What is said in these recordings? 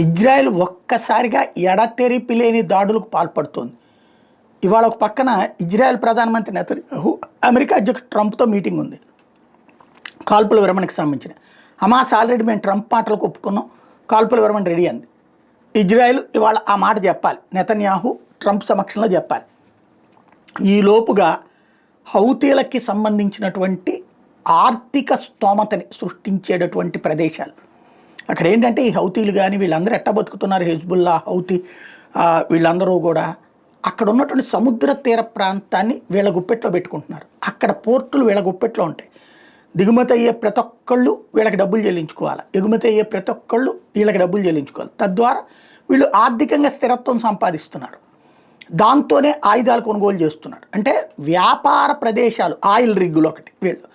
Israel ఒక్కసారిగా ఎడతెరిపి లేని దాడులకు పాల్పడుతోంది. ఇవాళ ఒక పక్కన ఇజ్రాయెల్ ప్రధానమంత్రి నెతన్యాహు అమెరికా అధ్యక్షుడు ట్రంప్తో మీటింగ్ ఉంది కాల్పుల విరమణకు సంబంధించిన. హమాస్ ఆల్రెడీ మేము ట్రంప్ మాటలకు ఒప్పుకున్నాం, కాల్పుల విరమణ రెడీ అంది. ఇజ్రాయెల్ ఇవాళ ఆ మాట చెప్పాలి, నెతన్యాహు ట్రంప్ సమక్షంలో చెప్పాలి. ఈలోపుగా హౌతీలకి సంబంధించినటువంటి ఆర్థిక స్తోమతని సృష్టించేటటువంటి ప్రదేశాలు అక్కడ ఏంటంటే ఈ హౌతీలు కానీ వీళ్ళందరూ ఎట్ట బతుకుతున్నారు, హెజ్బుల్లా హౌతీ వీళ్ళందరూ కూడా అక్కడ ఉన్నటువంటి సముద్ర తీర ప్రాంతాన్ని వీళ్ళ గుప్పెట్లో పెట్టుకుంటున్నారు. అక్కడ పోర్టులు వీళ్ళ గుప్పెట్లో ఉంటాయి. దిగుమతి అయ్యే ప్రతి ఒక్కళ్ళు వీళ్ళకి డబ్బులు చెల్లించుకోవాలి, ఎగుమతి అయ్యే ప్రతి ఒక్కళ్ళు వీళ్ళకి డబ్బులు చెల్లించుకోవాలి. తద్వారా వీళ్ళు ఆర్థికంగా స్థిరత్వం సంపాదిస్తున్నారు. దాంతోనే ఆయుధాలు కొనుగోలు చేస్తున్నారు. అంటే వ్యాపార ప్రదేశాలు, ఆయిల్ రిగ్గులు ఒకటి, వీళ్ళు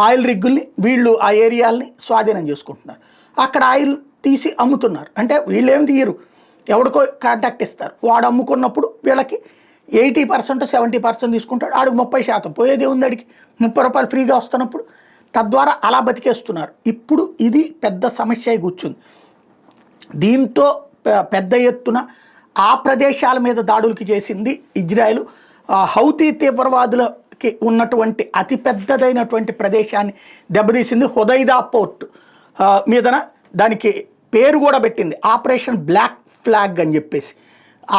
ఆయిల్ రిగ్గుల్ని వీళ్ళు ఆ ఏరియాలని స్వాధీనం చేసుకుంటున్నారు. అక్కడ ఆయిల్ తీసి అమ్ముతున్నారు. అంటే వీళ్ళు ఏమి తీయరు, ఎవడికో కాంటాక్ట్ ఇస్తారు. వాడు అమ్ముకున్నప్పుడు వీళ్ళకి 80% 70% తీసుకుంటాడు, ఆడికి 30%. పోయేది ఉంది, అడిగి 30 రూపాయలు ఫ్రీగా వస్తున్నప్పుడు. తద్వారా అలా బతికేస్తున్నారు. ఇప్పుడు ఇది పెద్ద సమస్య అయి కూర్చుంది. దీంతో పెద్ద ఎత్తున ఆ ప్రదేశాల మీద దాడులకి చేసింది ఇజ్రాయెల్. హౌతీ తీవ్రవాదులకి ఉన్నటువంటి అతిపెద్దదైనటువంటి ప్రదేశాన్ని దెబ్బతీసింది. హుదైదా పోర్ట్ మీదన దానికి పేరు కూడా పెట్టింది, ఆపరేషన్ బ్లాక్ ఫ్లాగ్ అని చెప్పేసి.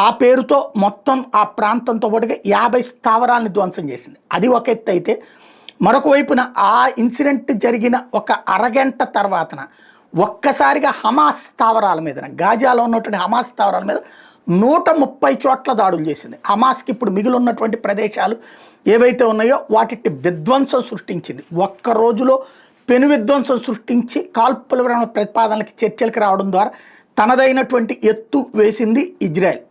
ఆ పేరుతో మొత్తం ఆ ప్రాంతంతో పాటుగా 50 స్థావరాలను ధ్వంసం చేసింది. అది ఒక ఎత్తు అయితే, మరొక వైపున ఆ ఇన్సిడెంట్ జరిగిన ఒక అరగంట తర్వాతన ఒక్కసారిగా హమాస్ స్థావరాల మీద, గాజాలో ఉన్నటువంటి హమాస్ స్థావరాల మీద 130 చోట్ల దాడులు చేసింది. హమాస్కి ఇప్పుడు మిగిలి ఉన్నటువంటి ప్రదేశాలు ఏవైతే ఉన్నాయో వాటి విధ్వంసం సృష్టించింది. ఒక్క రోజులో పెను విధ్వంసం సృష్టించి కాల్పుల విరమణ ప్రతిపాదనలకి చర్చలకు రావడం ద్వారా తనదైనటువంటి ఎత్తు వేసింది ఇజ్రాయెల్.